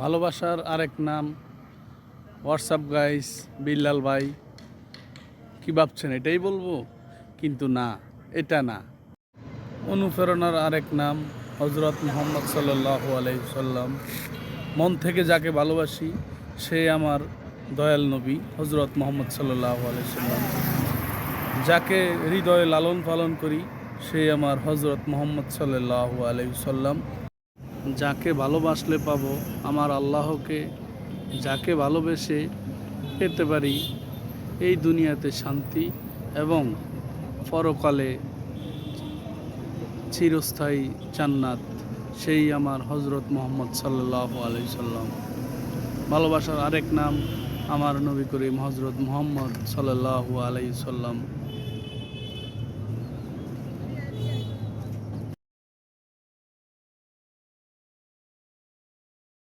ভালোবাসার আরেক নাম হোয়াটসঅ্যাপ গাইস। বিল্লাল ভাই কি ভাবছেন এটাই বলবো? কিন্তু না, এটা না। অনুপ্রেরণার আরেক নাম হজরত মুহাম্মদ সাল্লাল্লাহু আলাইহি সাল্লাম। মন থেকে যাকে ভালোবাসি সে আমার দয়াল নবী হজরত মুহাম্মদ সাল্লাল্লাহু আলাইহি সাল্লাম। যাকে হৃদয়ে লালন পালন করি সে আমার হজরত মুহাম্মদ সাল্লাল্লাহু আলাইহি সাল্লাম। যাকে ভালোবাসলে পাবো আমার আল্লাহকে, যাকে ভালোবেসে পেতে পারি এই দুনিয়াতে শান্তি এবং পরকালে চিরস্থায়ী জান্নাত, সেই আমার হজরত মুহাম্মদ সাল্লাল্লাহু আলাইহি সাল্লাম। ভালোবাসার আরেক নাম আমার নবী করিম হজরত মুহাম্মদ সাল্লাল্লাহু আলাইহি সাল্লাম।